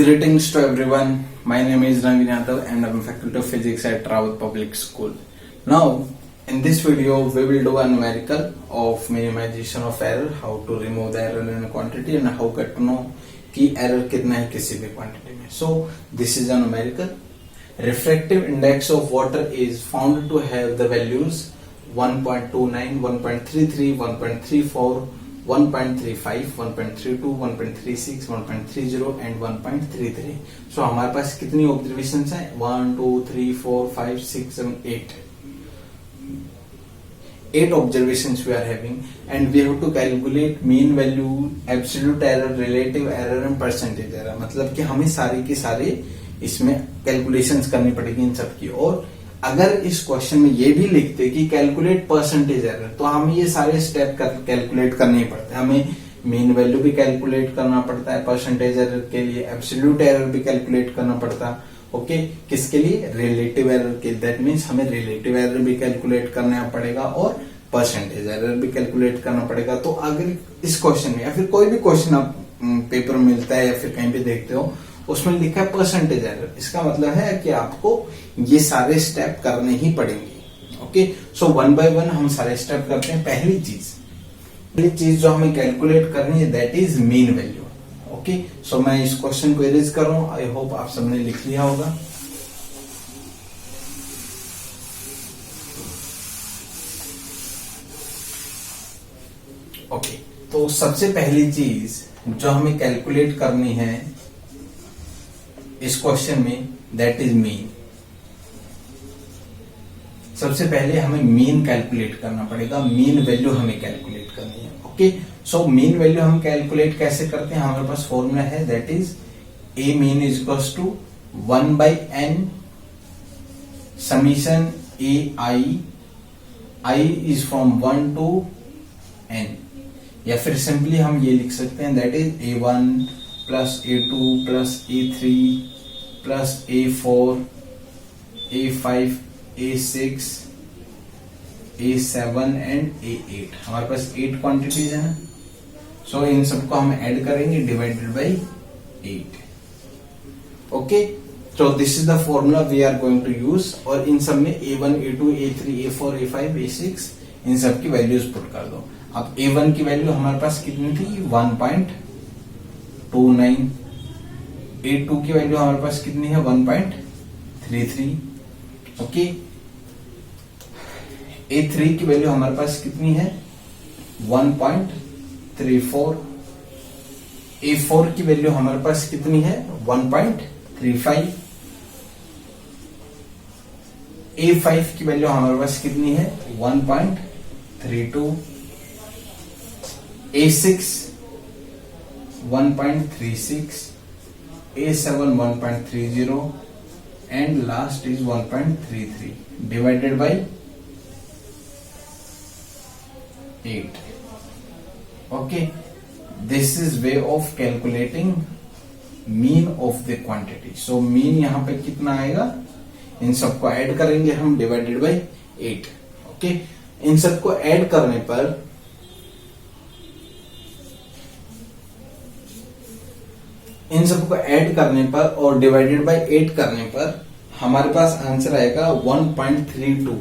Greetings to everyone. My name is Naveen Yadav and I'm faculty of physics at Rawat Public School. Now, in this video, we will do a numerical of minimization of error, how to remove the error in a quantity and how get to know कि error कितना है किसी भी quantity में. So, this is a numerical. Refractive index of water is found to have the values 1.29, 1.33, 1.34, 1.35, 1.32, 1.36, 1.30 and 1.33. So हमारे पास कितनी observations हैं? 1, 2, 3, 4, 5, 6, 7, 8. 8 observations we are having and we have to calculate mean value, absolute error, relative error and percentage error. मतलब कि हमें सारे के सारे इसमें कैलकुलेशंस करनी पड़ेगी इन सब की. और अगर इस क्वेश्चन में ये भी लिखते कि कैलकुलेट परसेंटेज एरर, तो हमें ये सारे स्टेप कैलकुलेट करने पड़ते हैं. हमें मीन वैल्यू भी कैलकुलेट करना पड़ता है परसेंटेज एरर के लिए, एब्सोल्यूट एरर भी कैलकुलेट करना पड़ता है. ओके, किसके लिए? रिलेटिव एरर के. दैट मीन्स हमें रिलेटिव एरर भी कैलकुलेट करना पड़ेगा और परसेंटेज एरर भी कैलकुलेट करना पड़ेगा. तो अगर इस क्वेश्चन में या फिर कोई भी क्वेश्चन आप पेपर में मिलता है या फिर कहीं पे देखते हो उसमें लिखा है परसेंटेज एरर, इसका मतलब है कि आपको ये सारे स्टेप करने ही पड़ेंगे. Okay, so one by one हम सारे स्टेप करते हैं. पहली चीज जो हमें कैलकुलेट करनी है that is mean value. Okay, so मैं इस क्वेश्चन को इरेज कर रहा हूं. आई होप आप सबने लिख लिया होगा. ओके, तो सबसे पहली चीज जो हमें कैलकुलेट करनी है इस क्वेश्चन में दैट इज मीन. सबसे पहले हमें मीन कैलकुलेट करना पड़ेगा. मीन वैल्यू हमें कैलकुलेट करनी है. ओके, सो मीन वैल्यू हम कैलकुलेट कैसे करते हैं? हमारे पास फॉर्मूला है that is a mean is equals to 1/n summation a i is from 1 to n. या फिर सिंपली हम ये लिख सकते हैं that is A1 plus A2 plus A3 plus A4 A5 A6 A7 and A8. हमारे पास 8 quantities है. सो इन सबको हम ऐड करेंगे divided by 8. Okay, so this is the formula we are going to use. और इन सब में A1 A2 A3 A4 A5 A6 इन सब की वैल्यूज पुट कर दो. अब A1 की वैल्यू हमारे पास कितनी थी? 1.29. A2 की वैल्यू हमारे पास कितनी है? 1.33. ओके, A3 की वैल्यू हमारे पास कितनी है? 1.34. A4 की वैल्यू हमारे पास कितनी है? 1.35. A5 की वैल्यू हमारे पास कितनी है? 1.32. A6 1.36, A7 1.30 and last is 1.33 divided by 8. Okay, this is way of calculating mean of the quantity. So mean यहाँ पे कितना आएगा? इन सबको ऐड करेंगे हम डिवाइडेड बाय 8. ओके, इन सबको ऐड करने पर और डिवाइडेड बाय 8 करने पर हमारे पास आंसर आएगा 1.32.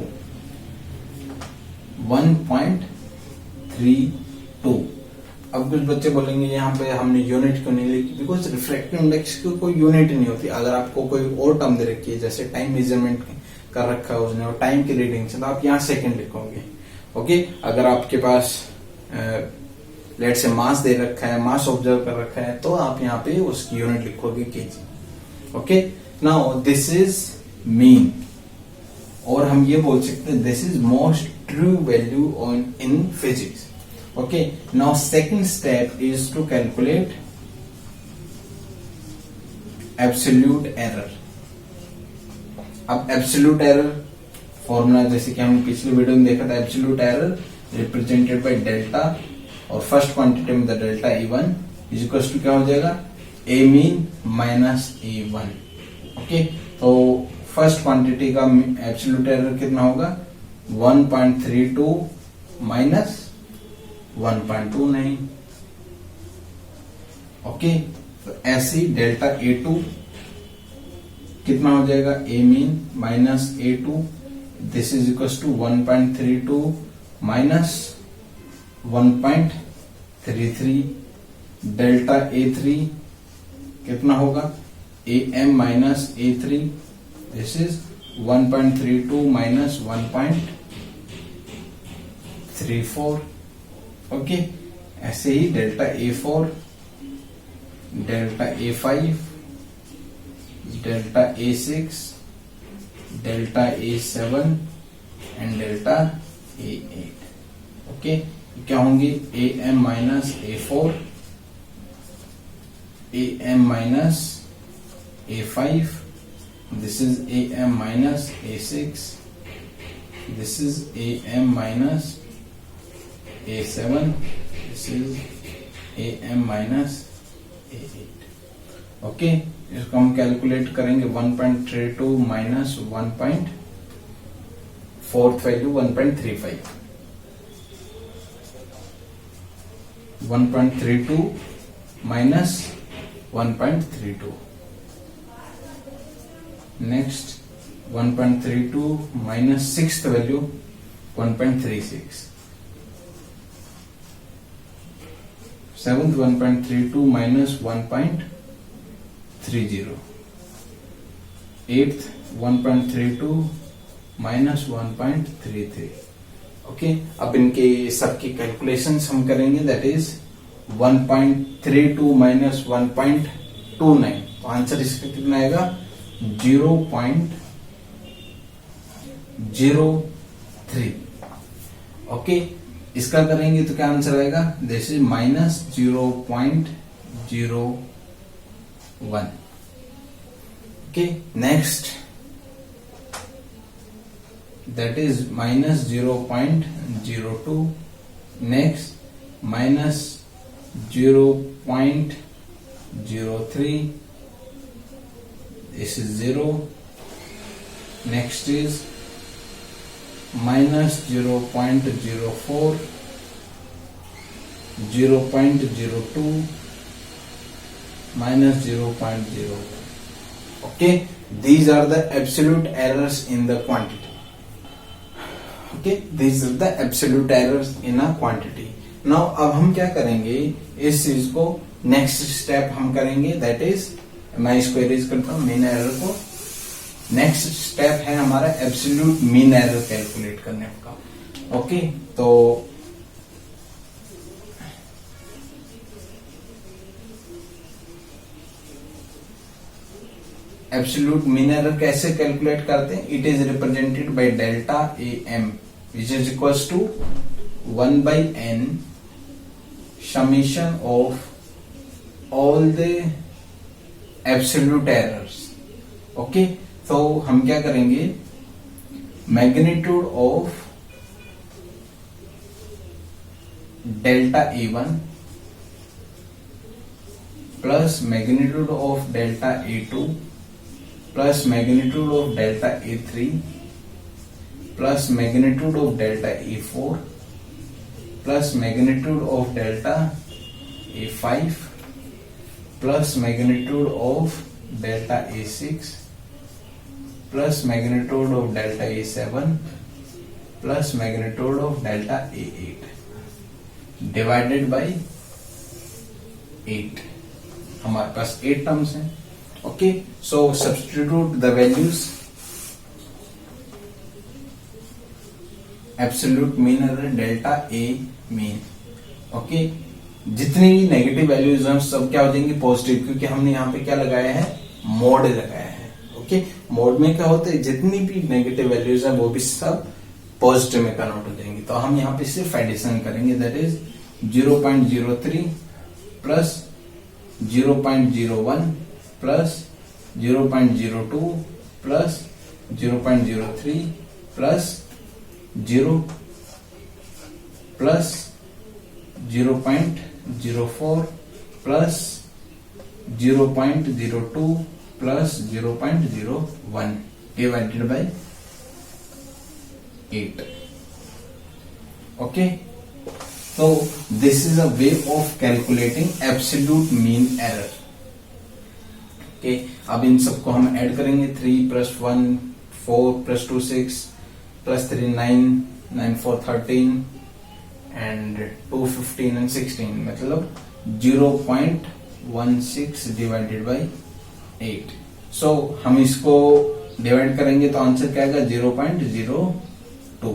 1.32. अब कुछ बच्चे बोलेंगे यहाँ पे हमने यूनिट क्यों नहीं लिखी? बिकॉज रिफ्रैक्टिव इंडेक्स की कोई यूनिट नहीं होती. अगर आपको कोई और टर्म दे रखी है जैसे टाइम मेजरमेंट कर रखा है उसने और टाइम की रीडिंग से, तो आप यहाँ सेकंड लिखोगे. ओके, अगर आपके पास लेट से मास दे रखा है, मास ऑब्जर्व कर रखा है, तो आप यहाँ पे उसकी यूनिट लिखोगे KG. Okay, now this is mean. और हम ये बोल सकते हैं this is most true value on in physics. Okay, now second step is to calculate absolute error. अब एब्सोल्यूट एरर फॉर्मूला जैसे कि हमने पिछले वीडियो में देखा था, absolute error represented by delta और फर्स्ट क्वांटिटी में the delta A1 is equal to क्या हो जाएगा? A mean minus A1. Okay, तो फर्स्ट क्वांटिटी का एब्सोल्यूट एरर कितना होगा? 1.32 माइनस 1.29. ओके, तो ऐसे ही डेल्टा A2 कितना हो जाएगा, A mean minus A2, this is equal to 1.32 minus 1.33। Delta A3 कितना होगा, AM minus A3, this is 1.32 minus 1.34। Okay, ऐसे ही delta A4, delta A5, delta A6, delta A7 and delta A8। Okay, क्या होंगे, AM minus A4, AM minus A5, this is AM minus A6, this is AM minus A7, this is AM minus A8। Okay, इसको हम calculate करेंगे 1.32 minus 4th value 1.35, 1.32 minus 1.32, next 1.32 minus 6th value 1.36, 7th 1.32 minus 1.30, 8th 1.32 minus 1.33। Okay, अब इनके सबकी calculations हम करेंगे, that is 1.32 minus 1.29, तो answer इसका कितना आएगा, 0.03। ओके, इसका करेंगे तो क्या आंसर आएगा, this is minus 0.01। Okay, next that is minus 0.02, next minus 0.03, this is 0, next is minus 0.04, 0.02, minus 0.01. Okay, these are the absolute errors in the quantity. Okay, these are the absolute errors in a quantity. Now अब हम क्या करेंगे, इस चीज को next step हम करेंगे, that is, मैं इसको इरेज करता हूं मीन एरर को। नेक्स्ट स्टेप है हमारा एब्सोल्यूट मीन एरर कैलकुलेट करने का। ओके, तो एब्सोल्यूट मीन एरर कैसे कैलकुलेट करते हैं, it is represented by delta AM which is equals to 1/n summation of all the absolute errors। Okay, तो हम क्या करेंगे, magnitude of delta A1 plus magnitude of delta A2 plus magnitude of delta A3 plus magnitude of delta A4 plus magnitude of delta A5 plus magnitude of delta A6 plus magnitude of delta A7 plus magnitude of delta A8 divided by 8। हमारे पास 8 terms हैं। Okay, so substitute the values, absolute mean error delta A mean. Okay, जितनी negative values हैं सब क्या हो जाएंगी, positive, क्योंकि हमने यहाँ पे क्या लगाया है, मोड लगाया है। ओके, मोड में क्या होता है, जितनी भी नेगेटिव वैल्यूज है वो भी सब पॉजिटिव में कन्वर्ट हो जाएंगी। तो हम यहाँ पे सिर्फ एडिशन करेंगे, that is 0.03 plus 0.01 plus 0.02 plus 0.03 plus 0 plus 0.04 plus 0.02 plus 0.01 divided by 8। Okay, so this is a way of calculating absolute mean error। Okay, अब इन सबको हम ऐड करेंगे, 3 + 1 4 + 2 6 + 3 9 9 4 13 एंड 2 15 एंड 16, मतलब 0.16 डिवाइडेड बाई 8। सो हम इसको डिवाइड करेंगे तो आंसर क्या आएगा, 0.02।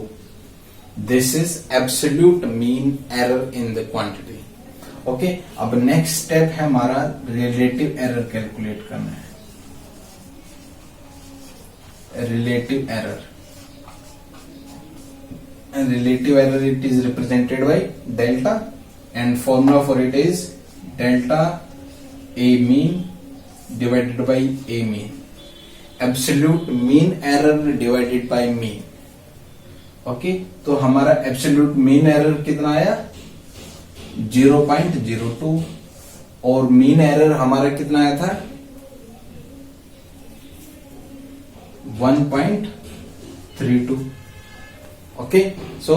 This is absolute mean error in the quantity. Okay, अब नेक्स्ट स्टेप है हमारा रिलेटिव एरर कैलकुलेट करना है। Relative error, and relative error it is represented by delta, and formula for it is delta A mean divided by A mean, absolute mean error divided by mean। Okay, तो हमारा absolute mean error कितना आया, 0.02, और mean error हमारा कितना आया था, 1.32। Okay, सो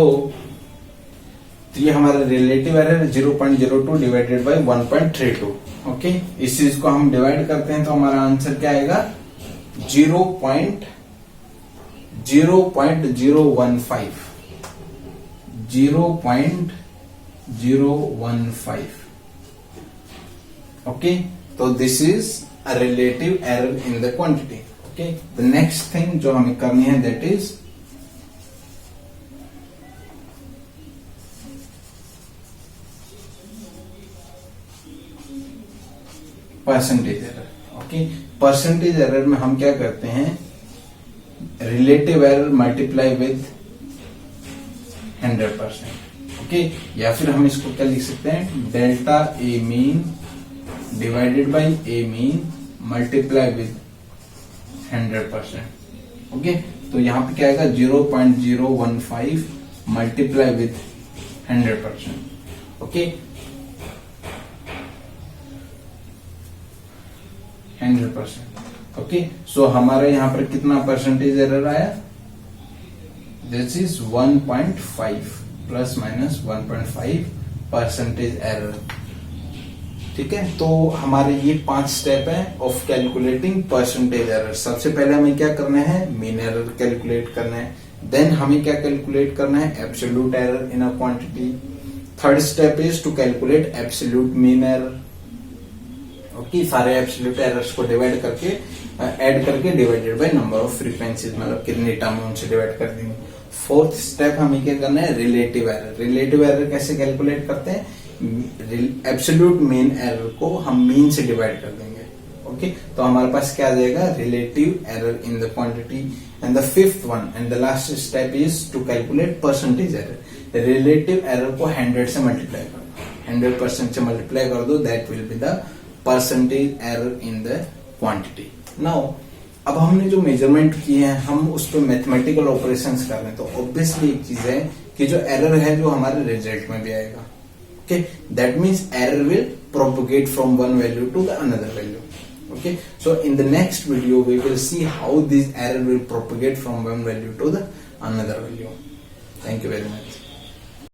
ये हमारा relative error 0.02 divided by 1.32। Okay, इस चीज को हम डिवाइड करते हैं तो हमारा आंसर क्या आएगा, 0.015 0.015। ओके, तो this is a relative error in the quantity. Okay, the next thing जो हमें करनी है that is percentage error. Okay, percentage error में हम क्या करते हैं, relative error multiply with 100%। Okay, या फिर हम इसको क्या लिख सकते हैं, delta A mean divided by A mean multiply with 100%। Okay, तो यहां पे क्या आएगा, 0.015 मल्टीप्लाई विद 100%। ओके, 100%। ओके, सो हमारा यहां पर कितना परसेंटेज एरर आया, दिस इज 1.5 ±1.5 परसेंटेज एरर। ठीक है, तो हमारे ये 5 स्टेप है ऑफ कैलकुलेटिंग परसेंटेज एरर। सबसे पहले हमें क्या करना है, मीन एरर कैलकुलेट करना है। देन हमें क्या कैलकुलेट करना है, absolute error in a quantity. Third step is to calculate absolute mean error. Okay, सारे एब्सोल्यूट एरर्स को डिवाइड करके ऐड करके divided by number of frequencies, मतलब कितने टर्म उनसे डिवाइड कर देंगे। फोर्थ स्टेप हमें क्या करना है, रिलेटिव एरर। रिलेटिव एरर कैसे कैलकुलेट करते हैं, एब्सोल्यूट मीन एरर को हम मीन से डिवाइड कर देंगे। ओके, तो हमारे पास क्या आ जाएगा, relative error in the quantity. And the fifth one and the last step is to calculate percentage error. Relative error को 100 से मल्टीप्लाई कर दो, 100% से मल्टीप्लाई कर दो, that will be the percentage error in the quantity. Now अब हमने जो मेजरमेंट किए हैं हम उस पर मैथमेटिकल ऑपरेशंस कर रहे हैं, तो ऑब्वियसली एक चीज है कि जो एरर है जो हमारे रिजल्ट में भी आएगा। Okay, that means error will propagate from one value to the another value. Okay, so in the next video we will see how this error will propagate from one value to the another value. Thank you very much.